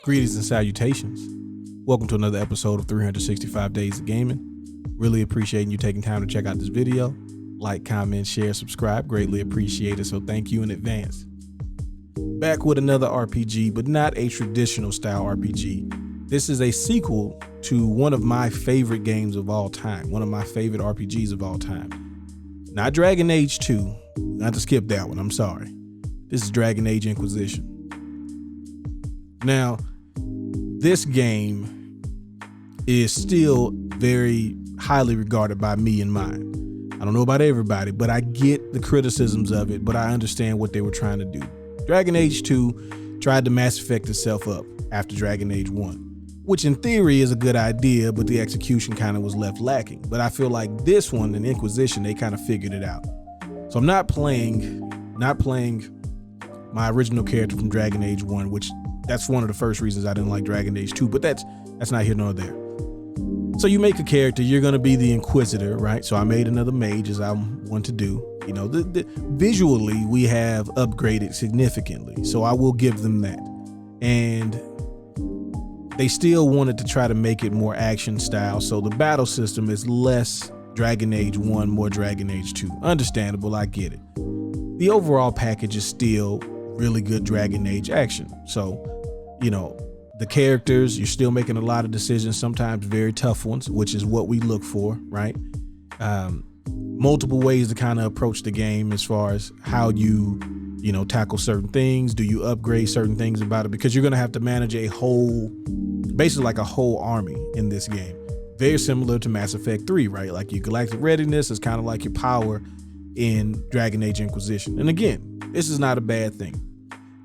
Greetings and salutations. Welcome to another episode of 365 Days of Gaming. Really appreciating you taking time to check out this video. Like, comment, share, subscribe. Greatly appreciate it, so thank you in advance. Back with another RPG, but not a traditional style RPG. This is a sequel to one of my favorite games of all time. One of my favorite RPGs of all time. Not Dragon Age 2. Not to skip that one, I'm sorry. This is Dragon Age Inquisition. Now, this game is still very highly regarded by me and mine. I don't know about everybody, but I get the criticisms of it, but I understand what they were trying to do. Dragon Age 2 tried to Mass Effect itself up after Dragon Age 1, which in theory is a good idea, but the execution kind of was left lacking. But I feel like this one, in Inquisition, they kind of figured it out. So I'm not playing my original character from Dragon Age 1, which that's one of the first reasons I didn't like Dragon Age 2, but that's not here nor there. So you make a character, you're going to be the Inquisitor, right? So I made another mage, as I want to do. You know, visually, we have upgraded significantly, so I will give them that. And they still wanted to try to make it more action style, so the battle system is less Dragon Age 1, more Dragon Age 2. Understandable, I get it. The overall package is still really good Dragon Age action. So, you know, the characters, you're still making a lot of decisions, sometimes very tough ones, which is what we look for, right? Multiple ways to kind of approach the game as far as how you tackle certain things. Do you upgrade certain things about it? Because you're going to have to manage basically like a whole army in this game. Very similar to Mass Effect 3, right? Like your galactic readiness is kind of like your power in Dragon Age Inquisition. And again, this is not a bad thing.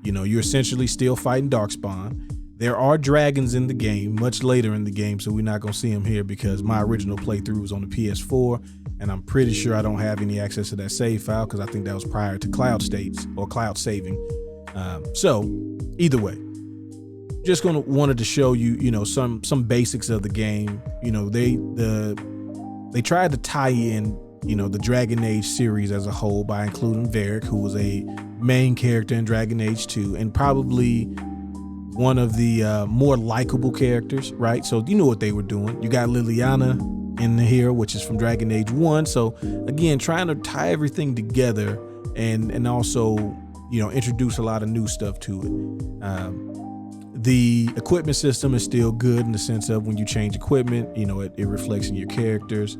You know, you're essentially still fighting Darkspawn. There are dragons in the game much later in the game, so we're not going to see them here because my original playthrough was on the PS4, and I'm pretty sure I don't have any access to that save file because I think that was prior to cloud states or cloud saving. So either way, just wanted to show you, some basics of the game. You know, they tried to tie in, the Dragon Age series as a whole by including Varric, who was a main character in Dragon Age 2 and probably one of the more likable characters, right? So you know what they were doing. You got Liliana in here, which is from Dragon Age 1. So again, trying to tie everything together and also, introduce a lot of new stuff to it. The equipment system is still good in the sense of when you change equipment, it reflects in your characters.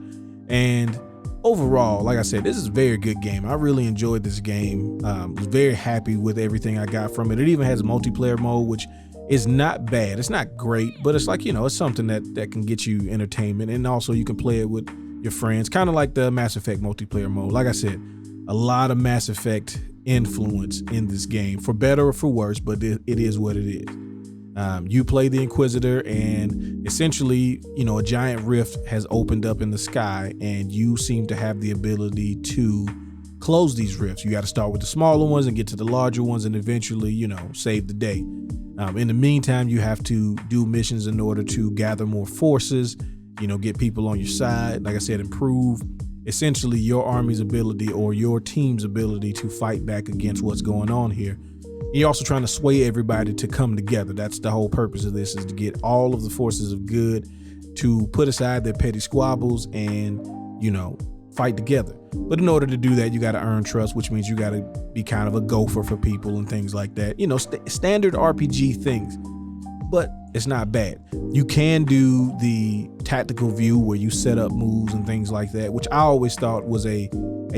And overall, like I said, this is a very good game. I really enjoyed this game. Was very happy with everything I got from it. It even has a multiplayer mode, which is not bad. It's not great, but it's like, it's something that can get you entertainment. And also you can play it with your friends, kind of like the Mass Effect multiplayer mode. Like I said, a lot of Mass Effect influence in this game, for better or for worse, but it is what it is. You play the Inquisitor, and essentially, a giant rift has opened up in the sky, and you seem to have the ability to close these rifts. You got to start with the smaller ones and get to the larger ones, and eventually, save the day. In the meantime, you have to do missions in order to gather more forces, get people on your side. Like I said, improve essentially your army's ability or your team's ability to fight back against what's going on here. You're also trying to sway everybody to come together. That's the whole purpose of this, is to get all of the forces of good to put aside their petty squabbles and, fight together. But in order to do that, you got to earn trust, which means you got to be kind of a gopher for people and things like that. Standard RPG things, but it's not bad. You can do the tactical view where you set up moves and things like that, which I always thought was a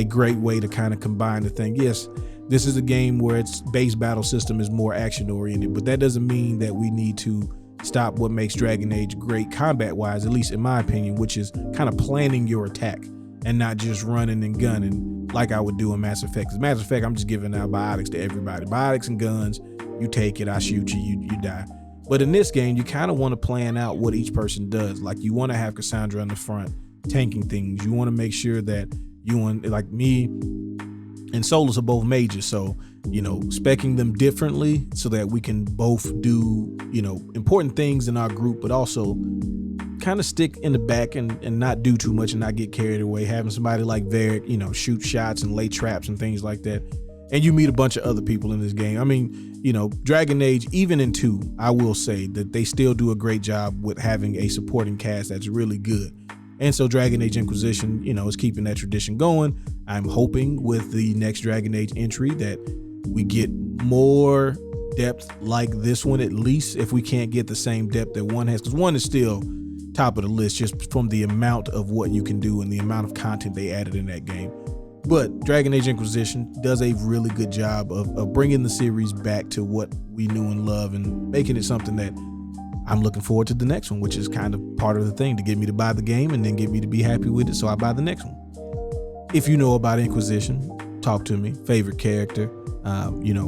great way to kind of combine the thing. Yes, this is a game where its base battle system is more action oriented, but that doesn't mean that we need to stop what makes Dragon Age great combat wise, at least in my opinion, which is kind of planning your attack and not just running and gunning like I would do in Mass Effect. Because Mass Effect, I'm just giving out biotics to everybody. Biotics and guns, you take it, I shoot you, you die. But in this game, you kind of want to plan out what each person does. Like you want to have Cassandra in the front tanking things. You want to make sure that you and like me and Solus are both mages, so speccing them differently so that we can both do important things in our group, but also kind of stick in the back and not do too much and not get carried away. Having somebody like Varric shoot shots and lay traps and things like that And you meet a bunch of other people in this game. I mean, you know, Dragon Age, even in 2, I will say that they still do a great job with having a supporting cast that's really good. And so Dragon Age Inquisition, you know, is keeping that tradition going. I'm hoping with the next Dragon Age entry that we get more depth like this one, at least if we can't get the same depth that 1 has, because 1 is still top of the list just from the amount of what you can do and the amount of content they added in that game. But Dragon Age Inquisition does a really good job of bringing the series back to what we knew and love and making it something that I'm looking forward to the next one, which is kind of part of the thing, to get me to buy the game and then get me to be happy with it, so I buy the next one. If you know about Inquisition, talk to me. Favorite character, you know,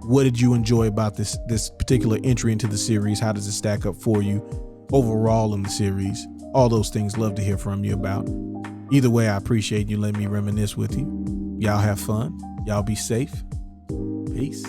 what did you enjoy about this particular entry into the series? How does it stack up for you overall in the series? All those things, love to hear from you about. Either way, I appreciate you letting me reminisce with you. Y'all have fun. Y'all be safe. Peace.